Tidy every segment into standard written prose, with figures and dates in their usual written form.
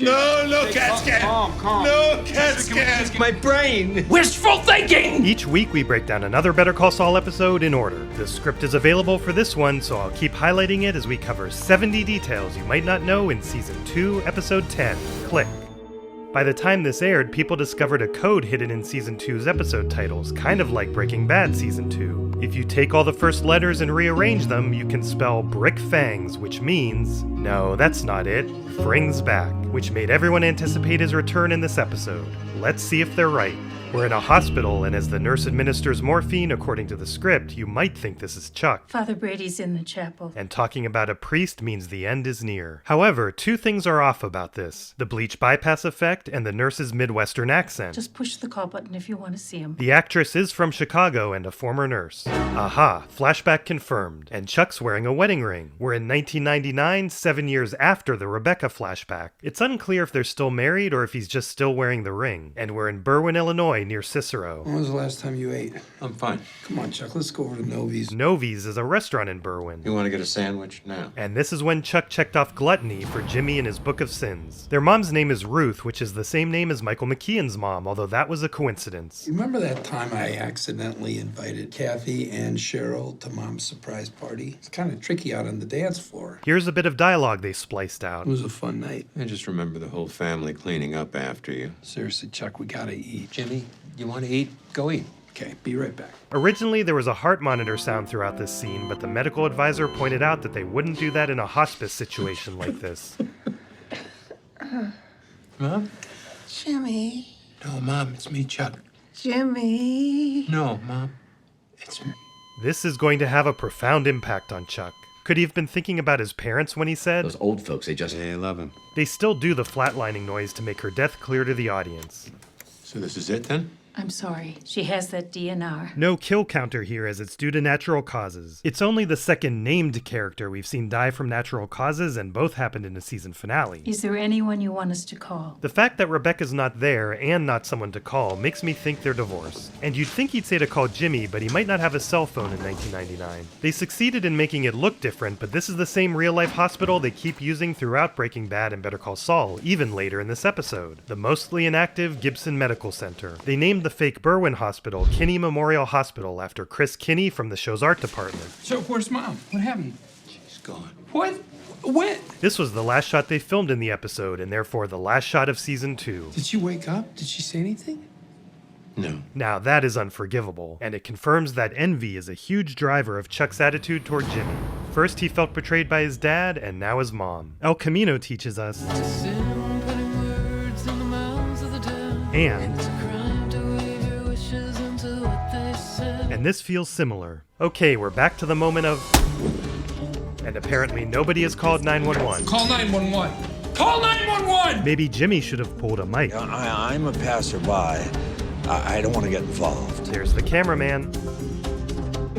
No CAT scan. Calm. No CAT scan. My brain. Wishful thinking. Each week we break down another Better Call Saul episode in order. The script is available for this one, so I'll keep highlighting it as we cover 70 details you might not know in Season 2, Episode 10, Klick. By the time this aired, people discovered a code hidden in Season 2's episode titles, kind of like Breaking Bad Season 2. If you take all the first letters and rearrange them, you can spell Brick Fangs, which means... no, that's not it. FRING'S back, which made everyone anticipate his return in this episode. Let's see if they're right. We're in a hospital, and as the nurse administers morphine according to the script, you might think this is Chuck. Father Brady's in the chapel. And talking about a priest means the end is near. However, two things are off about this. The bleach bypass effect and the nurse's Midwestern accent. Just push the call button if you want to see him. The actress is from Chicago and a former nurse. Aha, flashback confirmed. And Chuck's wearing a wedding ring. We're in 1999, 7 years after the Rebecca flashback. It's unclear if they're still married or if he's just still wearing the ring. And we're in Berwyn, Illinois, near Cicero. When was the last time you ate? I'm fine. Come on, Chuck, let's go over to Novi's. Novi's is a restaurant in Berwyn. You want to get a sandwich now? And this is when Chuck checked off gluttony for Jimmy in his Book of Sins. Their mom's name is Ruth, which is the same name as Michael McKeon's mom, although that was a coincidence. You remember that time I accidentally invited Kathy and Cheryl to Mom's surprise party? It's kind of tricky out on the dance floor. Here's a bit of dialogue they spliced out. It was a fun night. I just remember the whole family cleaning up after you. Seriously, Chuck, we gotta eat. Jimmy, you want to eat? Go eat. Okay, be right back. Originally, there was a heart monitor sound throughout this scene, but the medical advisor pointed out that they wouldn't do that in a hospice situation like this. Mom? Jimmy. No, Mom, it's me, Chuck. Jimmy. No, Mom, it's me. This is going to have a profound impact on Chuck. Could he have been thinking about his parents when he said, Those old folks, They love him. They still do the flatlining noise to make her death clear to the audience. So this is it then? I'm sorry. She has that DNR. No kill counter here as it's due to natural causes. It's only the second named character we've seen die from natural causes, and both happened in the season finale. Is there anyone you want us to call? The fact that Rebecca's not there and not someone to call makes me think they're divorced. And you'd think he'd say to call Jimmy, but he might not have a cell phone in 1999. They succeeded in making it look different, but this is the same real-life hospital they keep using throughout Breaking Bad and Better Call Saul, even later in this episode. The mostly inactive Gibson Medical Center. They named the fake Berwyn Hospital Kinney Memorial Hospital after Chris Kinney from the show's art department. So, where's Mom? What happened? She's gone. What? When? This was the last shot they filmed in the episode, and therefore the last shot of season 2. Did she wake up? Did she say anything? No. Now that is unforgivable, and it confirms that envy is a huge driver of Chuck's attitude toward Jimmy. First he felt betrayed by his dad, and now his mom. El Camino teaches us, and this feels similar. Okay, we're back to the moment of... and apparently nobody has called 911. Call 911. Call 911. Maybe Jimmy should have pulled a mic. I'm a passerby. I don't want to get involved. There's the cameraman.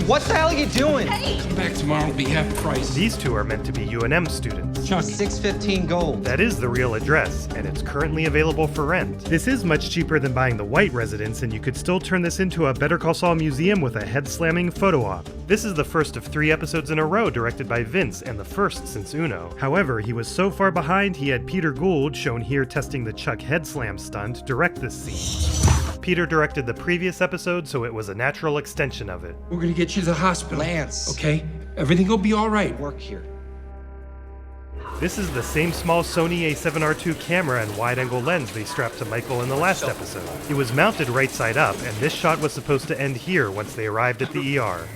What the hell are you doing? Come back tomorrow. It'll be half price. These two are meant to be UNM students. Chuck. 615 Gould. That is the real address, and it's currently available for rent. This is much cheaper than buying the white residence, and you could still turn this into a Better Call Saul museum with a head-slamming photo op. This is the first of 3 episodes in a row directed by Vince, and the first since Uno. However, he was so far behind, he had Peter Gould, shown here testing the Chuck head slam stunt, direct this scene. Peter directed the previous episode, so it was a natural extension of it. We're gonna get you to the hospital. Lance. Okay? Everything will be all right. Work here. This is the same small Sony a7R II camera and wide-angle lens they strapped to Michael in the last episode. It was mounted right side up, and this shot was supposed to end here once they arrived at the ER.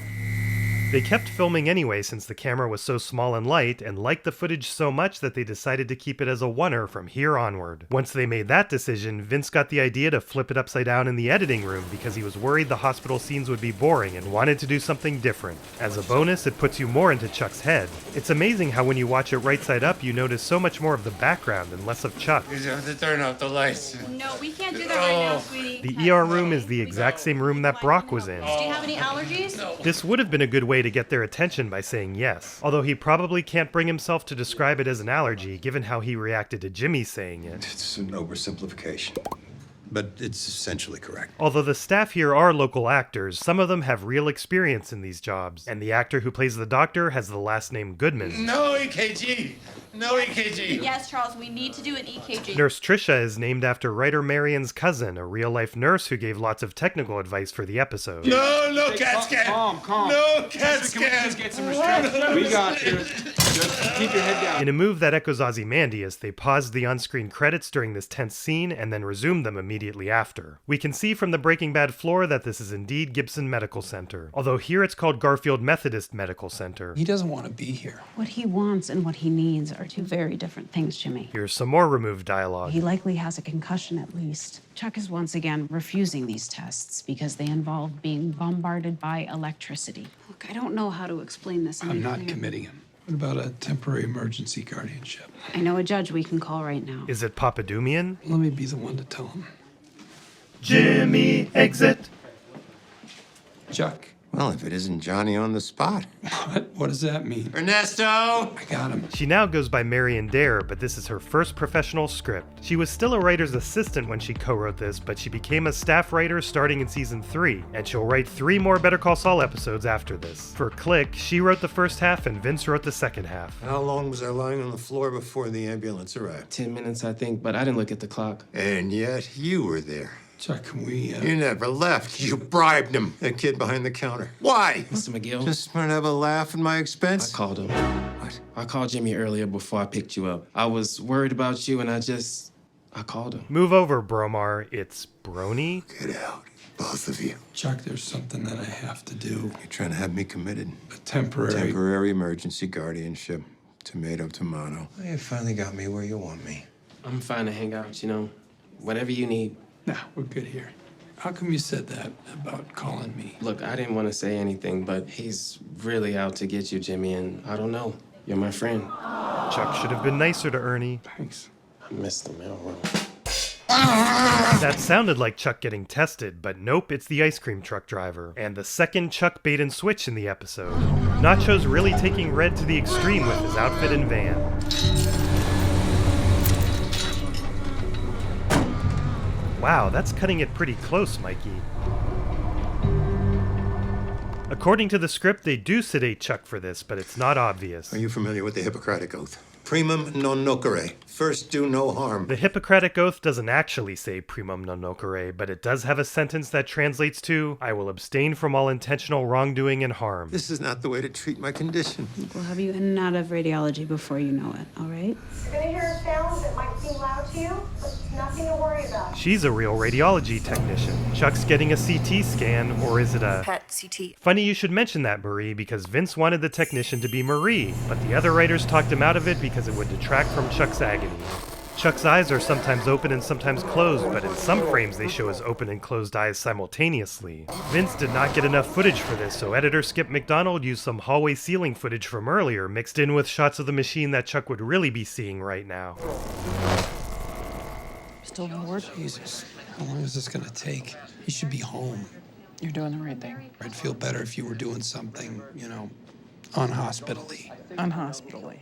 They kept filming anyway since the camera was so small and light, and liked the footage so much that they decided to keep it as a oneer from here onward. Once they made that decision, Vince got the idea to flip it upside down in the editing room because he was worried the hospital scenes would be boring and wanted to do something different. As a bonus, it puts you more into Chuck's head. It's amazing how when you watch it right side up, you notice so much more of the background and less of Chuck. You have to turn off the lights. No, we can't do that right now, sweetie. The ER room is the exact same room that Brock was in. Do you have any allergies? No. This would have been a good way to get their attention by saying yes, although he probably can't bring himself to describe it as an allergy given how he reacted to Jimmy saying it. It's an oversimplification. but it's essentially correct. Although the staff here are local actors, some of them have real experience in these jobs, and the actor who plays the doctor has the last name Goodman. No EKG. No EKG. Yes, Charles, we need to do an EKG. Nurse Trisha is named after writer Marion's cousin, a real-life nurse who gave lots of technical advice for the episode. No CAT scan. Calm. No CAT scan. Get some restraint. We got this. Just keep your head down. In a move that echoes Ozymandias, they paused the on-screen credits during this tense scene and then resumed them immediately after. We can see from the Breaking Bad floor that this is indeed Gibson Medical Center, although here it's called Garfield Methodist Medical Center. He doesn't want to be here. What he wants and what he needs are two very different things, Jimmy. Here's some more removed dialogue. He likely has a concussion at least. Chuck is once again refusing these tests because they involve being bombarded by electricity. Look, I don't know how to explain this any I'm not clearer. committing him. What about a temporary emergency guardianship? I know a judge we can call right now. Is it Papadoumian? Let me be the one to tell him. Jimmy, exit! Chuck. Well, if it isn't Johnny on the spot. What does that mean? Ernesto. I got him. She now goes by Marion Dare, but this is her first professional script. She was still a writer's assistant when she co-wrote this, but she became a staff writer starting in season 3, and she'll write 3 more Better Call Saul episodes after this. For Klick, she wrote the first half and Vince wrote the second half. How long was I lying on the floor before the ambulance arrived? 10 minutes, I think, but I didn't look at the clock. And yet you were there. Chuck, can we, You never left. You bribed him. That kid behind the counter. Why? Mr. McGill, Just want to have a laugh at my expense? I called him. What? I called Jimmy earlier before I picked you up. I was worried about you, and I called him. Move over, Bromar. It's Brony? Get out. Both of you. Chuck, there's something that I have to do. You're trying to have me committed. A temporary... Temporary emergency guardianship. Tomato. Well, you finally got me where you want me. I'm fine to hang out, whatever you need. Nah, we're good here. How come you said that about calling me? Look, I didn't want to say anything, but he's really out to get you, Jimmy, and I don't know. You're my friend. Chuck should have been nicer to Ernie. Thanks. I missed the mailroom. That sounded like Chuck getting tested, but nope, it's the ice cream truck driver. And the second Chuck bait and switch in the episode. Nacho's really taking Red to the extreme with his outfit and van. Wow, that's cutting it pretty close, Mikey. According to the script, they do sedate Chuck for this, but it's not obvious. Are you familiar with the Hippocratic Oath? Primum non nocere. First, do no harm. The Hippocratic Oath doesn't actually say primum non nocere, but it does have a sentence that translates to, I will abstain from all intentional wrongdoing and harm. This is not the way to treat my condition. We'll have you in and out of radiology before you know it, all right? You're gonna hear sounds that might seem loud to you, but it's nothing to worry about. She's a real radiology technician. Chuck's getting a CT scan, or is it a... PET CT. Funny you should mention that, Marie, because Vince wanted the technician to be Marie, but the other writers talked him out of it because it would detract from Chuck's agony. Chuck's eyes are sometimes open and sometimes closed, but in some frames they show his open and closed eyes simultaneously. Vince did not get enough footage for this, so editor Skip McDonald used some hallway ceiling footage from earlier, mixed in with shots of the machine that Chuck would really be seeing right now. Still bored? Jesus, how long is this gonna take? He should be home. You're doing the right thing. I'd feel better if you were doing something, unhospitally. Unhospitally.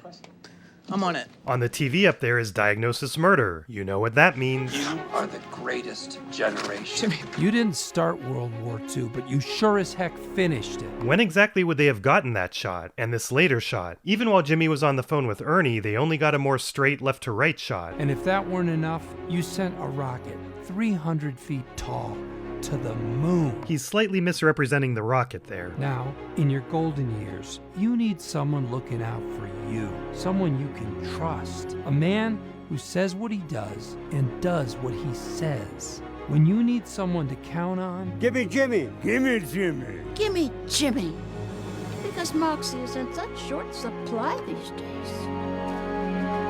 I'm on it. On the TV up there is Diagnosis Murder. You know what that means. You are the greatest generation. You didn't start World War II, but you sure as heck finished it. When exactly would they have gotten that shot, and this later shot? Even while Jimmy was on the phone with Ernie, they only got a more straight left-to-right shot. And if that weren't enough, you sent a rocket 300 feet tall to the moon. He's slightly misrepresenting the rocket there. Now, in your golden years, you need someone looking out for you. Someone you can trust. A man who says what he does and does what he says. When you need someone to count on... Give me Jimmy! Give me Jimmy! Give me Jimmy! Because Moxie is in such short supply these days.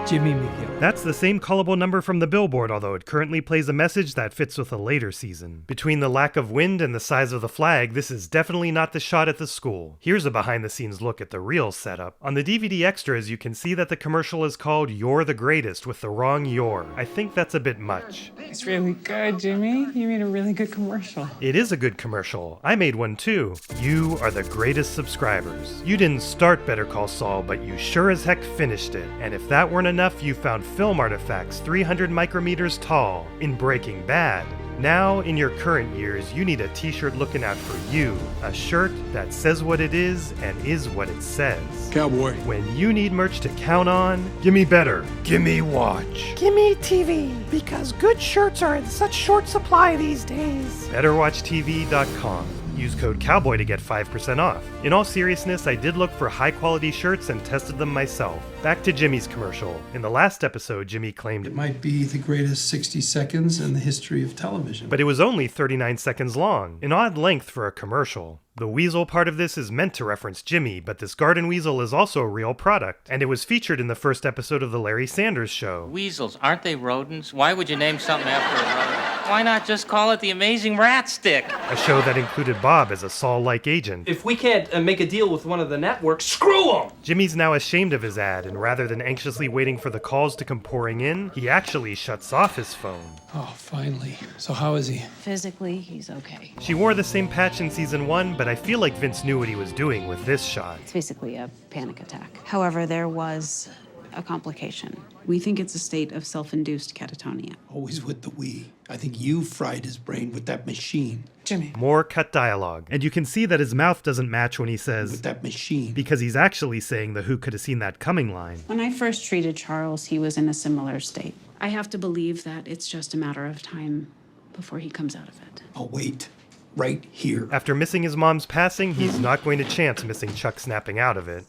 Jimmy McGill. That's the same callable number from the billboard, although it currently plays a message that fits with a later season. Between the lack of wind and the size of the flag, this is definitely not the shot at the school. Here's a behind-the-scenes look at the real setup. On the DVD extras, you can see that the commercial is called You're the Greatest with the wrong "you're." I think that's a bit much. It's really good, Jimmy. You made a really good commercial. It is a good commercial. I made one too. You are the greatest subscribers. You didn't start Better Call Saul, but you sure as heck finished it. And if that weren't enough, you found film artifacts 300 micrometers tall in Breaking Bad. Now, in your current years, you need a t-shirt looking out for you. A shirt that says what it is and is what it says. Cowboy. When you need merch to count on, gimme better. Gimme watch. Gimme TV, because good shirts are in such short supply these days. BetterWatchTV.com. Use code COWBOY to get 5% off. In all seriousness, I did look for high-quality shirts and tested them myself. Back to Jimmy's commercial. In the last episode, Jimmy claimed It might be the greatest 60 seconds in the history of television. but it was only 39 seconds long, an odd length for a commercial. The weasel part of this is meant to reference Jimmy, but this garden weasel is also a real product, and it was featured in the first episode of The Larry Sanders Show. Weasels, aren't they rodents? Why would you name something after a rodent? Why not just call it the Amazing Rat Stick? A show that included Bob as a Saul-like agent. If we can't make a deal with one of the networks, screw them! Jimmy's now ashamed of his ad, and rather than anxiously waiting for the calls to come pouring in, he actually shuts off his phone. Oh, finally. So how is he? Physically, he's okay. She wore the same patch in season 1, but I feel like Vince knew what he was doing with this shot. It's basically a panic attack. However, there was a complication. We think it's a state of self-induced catatonia. Always with the we. I think you fried his brain with that machine. Jimmy. More cut dialogue. And you can see that his mouth doesn't match when he says, With that machine. because he's actually saying the who could have seen that coming line. When I first treated Charles, he was in a similar state. I have to believe that it's just a matter of time before he comes out of it. I'll wait. Right here. After missing his mom's passing, he's not going to chance missing Chuck snapping out of it.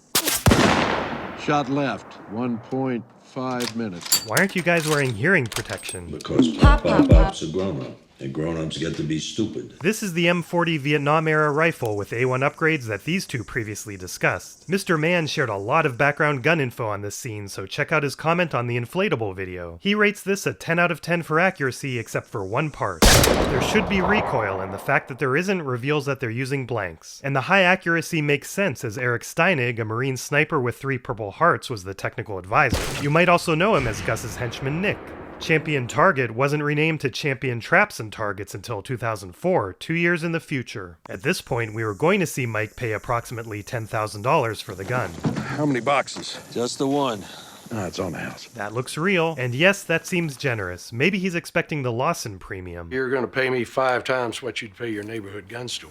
Shot left. 1.5 minutes. Why aren't you guys wearing hearing protection? Because Pop-Pop's a grown-up, and grown-ups get to be stupid. This is the M40 Vietnam-era rifle with A1 upgrades that these two previously discussed. Mr. Mann shared a lot of background gun info on this scene, so check out his comment on the inflatable video. He rates this a 10 out of 10 for accuracy, except for one part. There should be recoil, and the fact that there isn't reveals that they're using blanks. And the high accuracy makes sense, as Eric Steinig, a Marine sniper with 3 Purple Hearts, was the technical advisor. You might also know him as Gus's henchman Nick. Champion Target wasn't renamed to Champion Traps and Targets until 2004, 2 years in the future. At this point, we were going to see Mike pay approximately $10,000 for the gun. How many boxes? Just the one. It's on the house. That looks real, and yes, that seems generous. Maybe he's expecting the Lawson premium. You're gonna pay me 5 times what you'd pay your neighborhood gun store.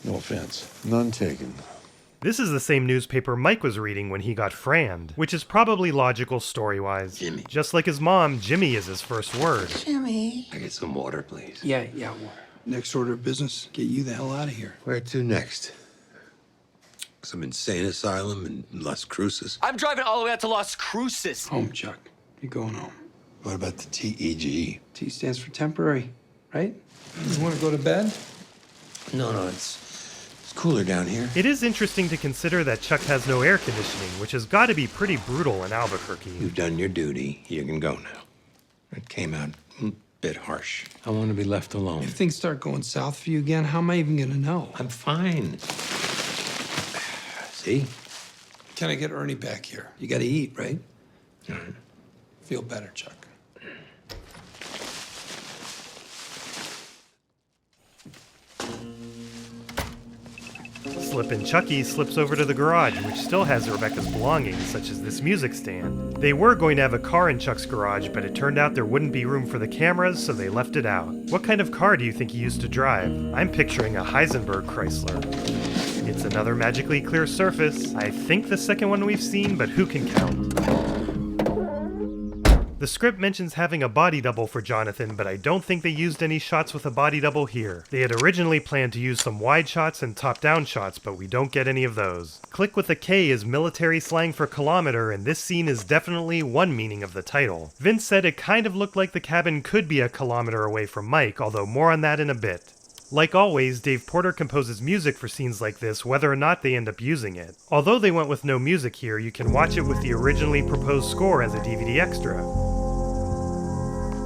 No offense. None taken. This is the same newspaper Mike was reading when he got franned, which is probably logical story-wise. Jimmy. Just like his mom, Jimmy is his first word. Jimmy. I get some water, please. Yeah, water. Next order of business, get you the hell out of here. Where to next? Some insane asylum in Las Cruces? I'm driving all the way out to Las Cruces. Home, Chuck. You're going home. What about the TEG? T stands for temporary, right? You want to go to bed? No, it's cooler down here. It is interesting to consider that Chuck has no air conditioning, which has got to be pretty brutal in Albuquerque. You've done your duty. You can go now. It came out a bit harsh. I want to be left alone. If things start going south for you again, how am I even going to know? I'm fine. See? Can I get Ernie back here? You got to eat, right? All right. Feel better, Chuck. Slippin' Chucky slips over to the garage, which still has Rebecca's belongings, such as this music stand. They were going to have a car in Chuck's garage, but it turned out there wouldn't be room for the cameras, so they left it out. What kind of car do you think he used to drive? I'm picturing a Heisenberg Chrysler. It's another magically clear surface. I think the second one we've seen, but who can count? The script mentions having a body double for Jonathan, but I don't think they used any shots with a body double here. They had originally planned to use some wide shots and top-down shots, but we don't get any of those. Klick with a K is military slang for kilometer, and this scene is definitely one meaning of the title. Vince said it kind of looked like the cabin could be a kilometer away from Mike, although more on that in a bit. Like always, Dave Porter composes music for scenes like this, whether or not they end up using it. Although they went with no music here, you can watch it with the originally proposed score as a DVD extra.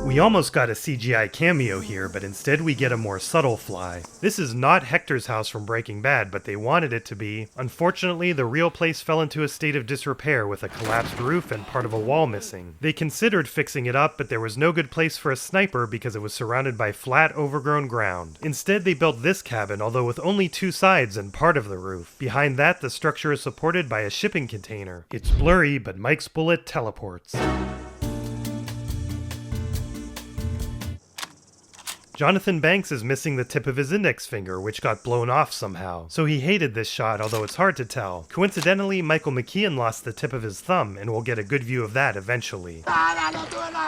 We almost got a CGI cameo here, but instead we get a more subtle fly. This is not Hector's house from Breaking Bad, but they wanted it to be. Unfortunately, the real place fell into a state of disrepair with a collapsed roof and part of a wall missing. They considered fixing it up, but there was no good place for a sniper because it was surrounded by flat, overgrown ground. Instead, they built this cabin, although with only 2 sides and part of the roof. Behind that, the structure is supported by a shipping container. It's blurry, but Mike's bullet teleports. Jonathan Banks is missing the tip of his index finger, which got blown off somehow. So he hated this shot, although it's hard to tell. Coincidentally, Michael McKean lost the tip of his thumb, and we'll get a good view of that eventually.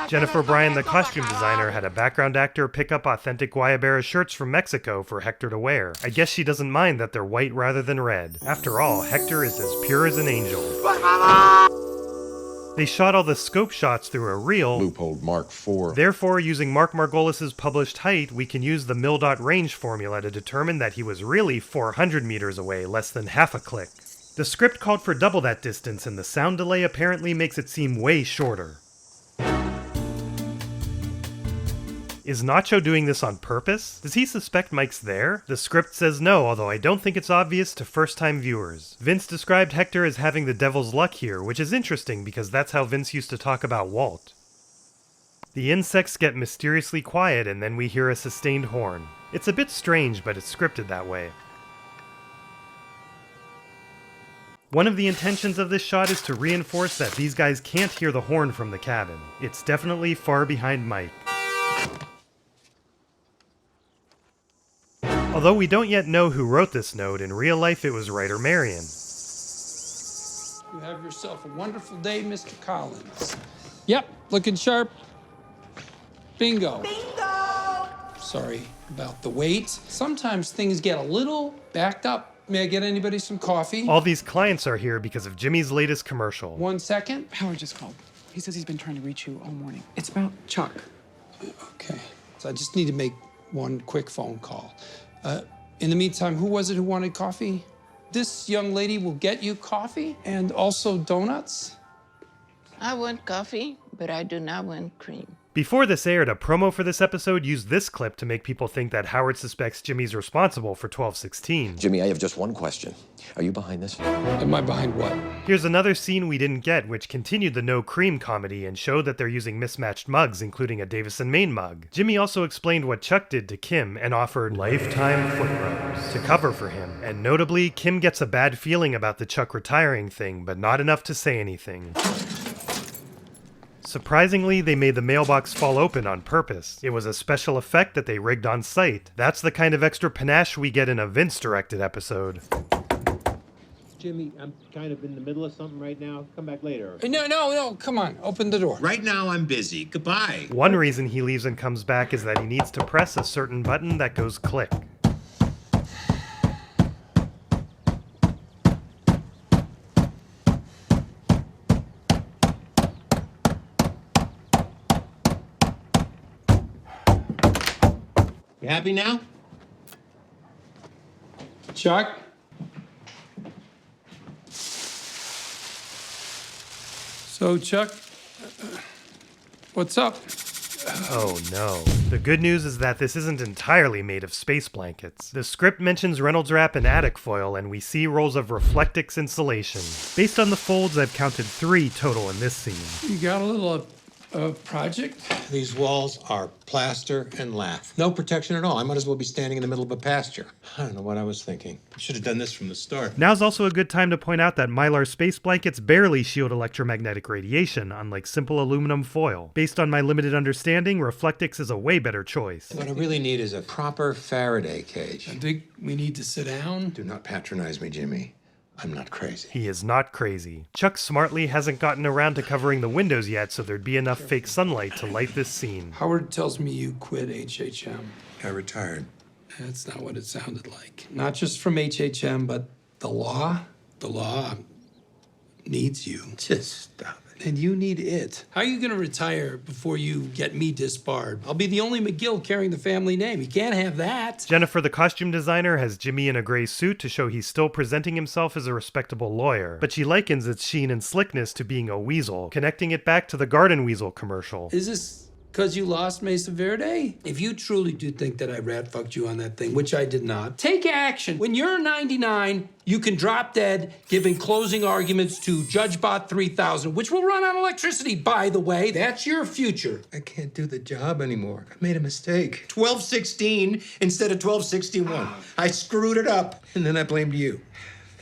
Jennifer Bryan, the costume designer, had a background actor pick up authentic Guayabera shirts from Mexico for Hector to wear. I guess she doesn't mind that they're white rather than red. After all, Hector is as pure as an angel. They shot all the scope shots through a reel. Loophole Mark IV. Therefore, using Mark Margolis's published height, we can use the mil.dot range formula to determine that he was really 400 meters away, less than half a click. The script called for double that distance, and the sound delay apparently makes it seem way shorter. Is Nacho doing this on purpose? Does he suspect Mike's there? The script says no, although I don't think it's obvious to first-time viewers. Vince described Hector as having the devil's luck here, which is interesting because that's how Vince used to talk about Walt. The insects get mysteriously quiet and then we hear a sustained horn. It's a bit strange, but it's scripted that way. One of the intentions of this shot is to reinforce that these guys can't hear the horn from the cabin. It's definitely far behind Mike. Although we don't yet know who wrote this note, in real life it was writer Marion. You have yourself a wonderful day, Mr. Collins. Yep, looking sharp. Bingo. Bingo! Sorry about the wait. Sometimes things get a little backed up. May I get anybody some coffee? All these clients are here because of Jimmy's latest commercial. 1 second. Howard just called. He says he's been trying to reach you all morning. It's about Chuck. Okay. So I just need to make one quick phone call. In the meantime, who was it who wanted coffee? This young lady will get you coffee and also donuts. I want coffee, but I do not want cream. Before this aired, a promo for this episode used this clip to make people think that Howard suspects Jimmy's responsible for 1216. Jimmy, I have just one question. Are you behind this? Am I behind what? Here's another scene we didn't get, which continued the no cream comedy and showed that they're using mismatched mugs, including a Davison Maine mug. Jimmy also explained what Chuck did to Kim and offered lifetime foot rubs to cover for him. And notably, Kim gets a bad feeling about the Chuck retiring thing, but not enough to say anything. Surprisingly, they made the mailbox fall open on purpose. It was a special effect that they rigged on site. That's the kind of extra panache we get in a Vince-directed episode. Jimmy, I'm kind of in the middle of something right now. Come back later. No, come on, open the door. Right now, I'm busy. Goodbye. One reason he leaves and comes back is that he needs to press a certain button that goes click. You happy now? Chuck? So, Chuck, what's up? Oh no. The good news is that this isn't entirely made of space blankets. The script mentions Reynolds wrap and attic foil, and we see rolls of Reflectix insulation. Based on the folds, I've counted 3 total in this scene. You got a little project? These walls are plaster and lath. No protection at all. I might as well be standing in the middle of a pasture. I don't know what I was thinking. I should have done this from the start. Now's also a good time to point out that Mylar space blankets barely shield electromagnetic radiation, unlike simple aluminum foil. Based on my limited understanding, Reflectix is a way better choice. What I really need is a proper Faraday cage. I think we need to sit down. Do not patronize me, Jimmy. I'm not crazy. He is not crazy. Chuck smartly hasn't gotten around to covering the windows yet, so there'd be enough fake sunlight to light this scene. Howard tells me you quit HHM. I retired. That's not what it sounded like. Not just from HHM, but the law. The law needs you. Just stop it. And you need it. How are you going to retire before you get me disbarred? I'll be the only McGill carrying the family name. You can't have that. Jennifer, the costume designer, has Jimmy in a gray suit to show he's still presenting himself as a respectable lawyer. But she likens its sheen and slickness to being a weasel, connecting it back to the Garden Weasel commercial. Is this because you lost Mesa Verde? If you truly do think that I rat-fucked you on that thing, which I did not, take action. When you're 99, you can drop dead giving closing arguments to JudgeBot 3000, which will run on electricity, by the way. That's your future. I can't do the job anymore. I made a mistake. 1216 instead of 1261. I screwed it up, and then I blamed you.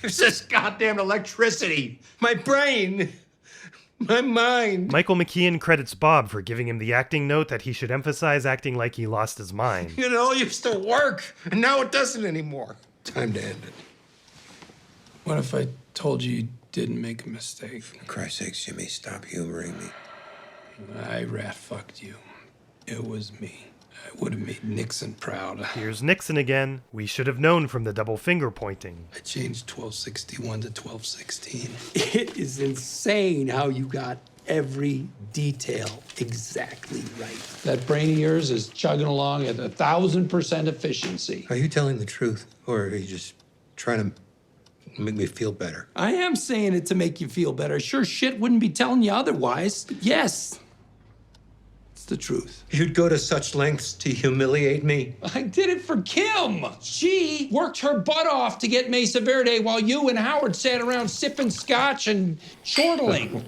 There's this goddamn electricity. My brain. My mind. Michael McKean credits Bob for giving him the acting note that he should emphasize acting like he lost his mind. You know, it used to work, and now it doesn't anymore. Time to end it. What if I told you didn't make a mistake? For Christ's sakes, Jimmy, stop humoring me. I rat-fucked you. It was me. I would have made Nixon proud. Here's Nixon again. We should have known from the double finger pointing. I changed 1261 to 1216. It is insane how you got every detail exactly right. That brain of yours is chugging along at 1,000% efficiency. Are you telling the truth, or are you just trying to make me feel better? I am saying it to make you feel better. Sure shit wouldn't be telling you otherwise. But yes, it's the truth. You'd go to such lengths to humiliate me? I did it for Kim. She worked her butt off to get Mesa Verde while you and Howard sat around sipping scotch and chortling.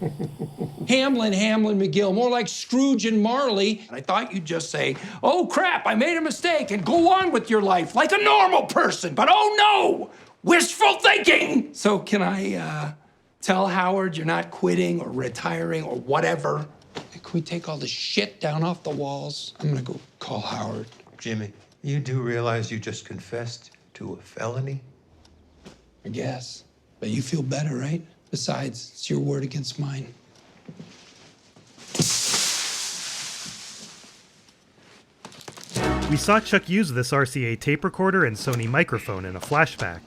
Hamlin, McGill, more like Scrooge and Marley. And I thought you'd just say, oh crap, I made a mistake, and go on with your life like a normal person. But oh no, wishful thinking. So can I tell Howard you're not quitting or retiring or whatever? Can we take all the shit down off the walls? I'm gonna go call Howard. Jimmy, you do realize you just confessed to a felony? I guess. But you feel better, right? Besides, it's your word against mine. We saw Chuck use this RCA tape recorder and Sony microphone in a flashback.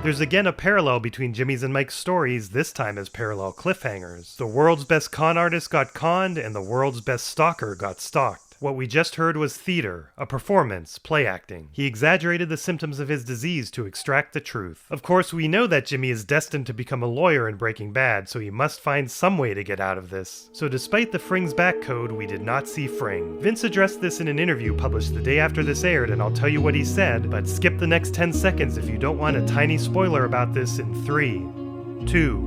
There's again a parallel between Jimmy's and Mike's stories, this time as parallel cliffhangers. The world's best con artist got conned, and the world's best stalker got stalked. What we just heard was theater, a performance, play acting. He exaggerated the symptoms of his disease to extract the truth. Of course, we know that Jimmy is destined to become a lawyer in Breaking Bad, so he must find some way to get out of this. So despite the FRING'S back code, we did not see Fring. Vince addressed this in an interview published the day after this aired, and I'll tell you what he said, but skip the next 10 seconds if you don't want a tiny spoiler about this in 3, 2,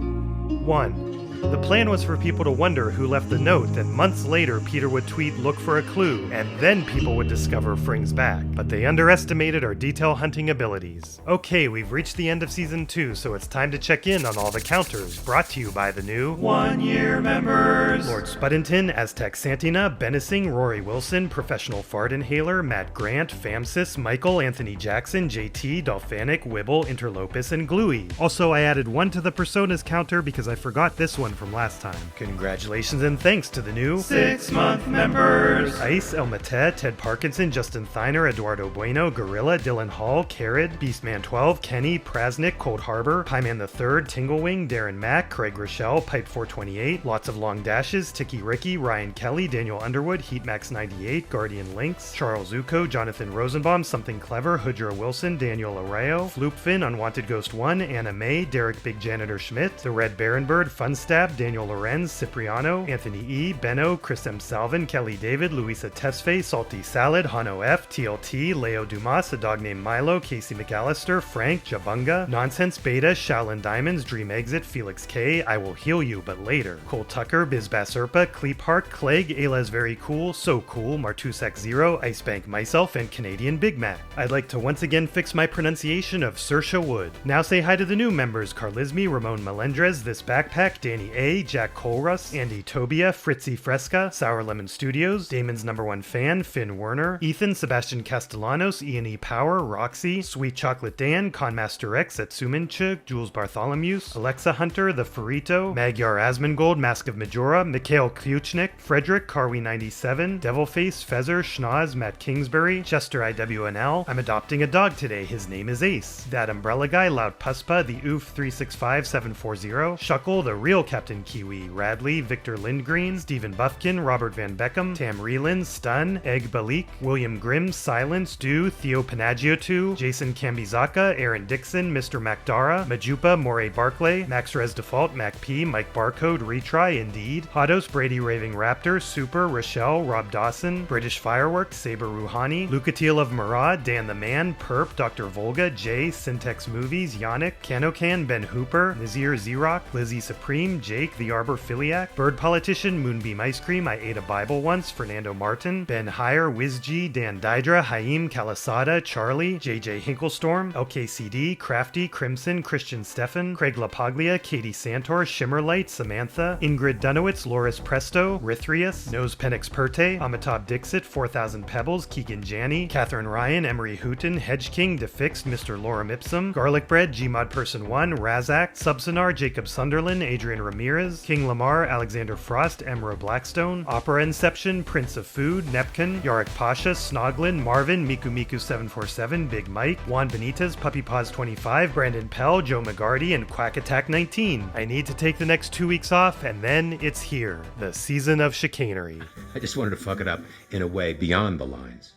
1. The plan was for people to wonder who left the note, then months later Peter would tweet "look for a clue," and then people would discover Fring's back. But they underestimated our detail hunting abilities. Okay, we've reached the end of Season 2, so it's time to check in on all the counters, brought to you by the new 1-year members! Lord Spuddington, Aztec Santina, Benising, Rory Wilson, Professional Fart Inhaler, Matt Grant, Famsis, Michael, Anthony Jackson, JT, Dolphanic, Wibble, Interlopus, and Gluey. Also, I added 1 to the Personas counter because I forgot this one from last time. Congratulations and thanks to the new 6-month members! Ice, Elmate, Ted Parkinson, Justin Thiner, Eduardo Bueno, Gorilla, Dylan Hall, Carrot, Beastman12, Kenny, Prasnik, Cold Harbor, Pieman III, Tinglewing, Darren Mack, Craig Rochelle, Pipe 428, Lots of Long Dashes, Tiki Ricky, Ryan Kelly, Daniel Underwood, Heatmax98, Guardian Links, Charles Zuko, Jonathan Rosenbaum, Something Clever, Hudra Wilson, Daniel Arroyo, Floopfin, Unwanted Ghost 1, Anna May, Derek Big Janitor Schmidt, The Red Baron Bird, Funstab, Daniel Lorenz, Cipriano, Anthony E, Benno, Chris M. Salvin, Kelly David, Luisa Tesfaye, Salty Salad, Hano F, TLT, Leo Dumas, A Dog Named Milo, Casey McAllister, Frank, Jabunga, Nonsense Beta, Shaolin Diamonds, Dream Exit, Felix K, I Will Heal You But Later, Cole Tucker, Bizbasserpa, Cleephart, Clegg, Ayla's Very Cool, So Cool, Martusek Zero, Icebank Myself, and Canadian Big Mac. I'd like to once again fix my pronunciation of Saoirse Wood. Now say hi to the new members: Carlisme, Ramon Melendrez, This Backpack, Danny A, Jack Colrus, Andy Tobia, Fritzy Fresca, Sour Lemon Studios, Damon's #1 fan, Finn Werner, Ethan, Sebastian Castellanos, Ian E. Power, Roxy, Sweet Chocolate Dan, Conmaster X, Etsuminchuk, Jules Bartholomews, Alexa Hunter, The Farito, Magyar Asmongold, Mask of Majora, Mikhail Kluchnik, Frederick, Carwy97, Devilface, Feather, Schnoz, Matt Kingsbury, Chester IWNL, I'm adopting a dog today, his name is Ace, That Umbrella Guy, Loud Puspa, The Oof 365740, Shuckle, The Real Captain Kiwi, Radley, Victor Lindgreen, Stephen Buffkin, Robert Van Beckham, Tam Reeland, Stun, Egg Balik, William Grimm, Silence, Dew, Theo Panagiotou, Jason Kambizaka, Aaron Dixon, Mr. Macdara, Majupa, Moray Barclay, Max Res Default, Mac P, Mike Barcode, Retry, Indeed, Hodos, Brady Raving Raptor, Super, Rochelle, Rob Dawson, British Fireworks, Saber Rouhani, Lucatil of Murad, Dan the Man, Perp, Dr. Volga, Jay, Syntex Movies, Yannick, Canocan, Ben Hooper, Nazir Xerox, Lizzie Supreme, Jake, the Arbor Philiac, Bird Politician, Moonbeam Ice Cream, I Ate a Bible Once, Fernando Martin, Ben Heyer, WizG, Dan Dydra, Haim, Kalasada, Charlie, JJ Hinklestorm, LKCD, Crafty, Crimson, Christian Stefan, Craig LaPaglia, Katie Santor, Shimmerlight, Samantha, Ingrid Dunowitz, Loris Presto, Rithrius, Nose Penix Perte, Amitabh Dixit, 4000 Pebbles, Keegan Janney, Catherine Ryan, Emery Hooten, Hedge King, Defixed, Mr. Lorem Ipsum, Garlic Bread, Gmod Person 1, Razak, Subsonar, Jacob Sunderland, Adrian Ramirez, King Lamar, Alexander Frost, Emra Blackstone, Opera Inception, Prince of Food, Nepkin, Yarick Pasha, Snoglin, Marvin, Miku Miku 747, Big Mike, Juan Benitez, Puppy Paws 25, Brandon Pell, Joe McGarty, and Quack Attack 19. I need to take the next 2 weeks off, and then it's here, the season of chicanery. I just wanted to fuck it up in a way beyond the lines.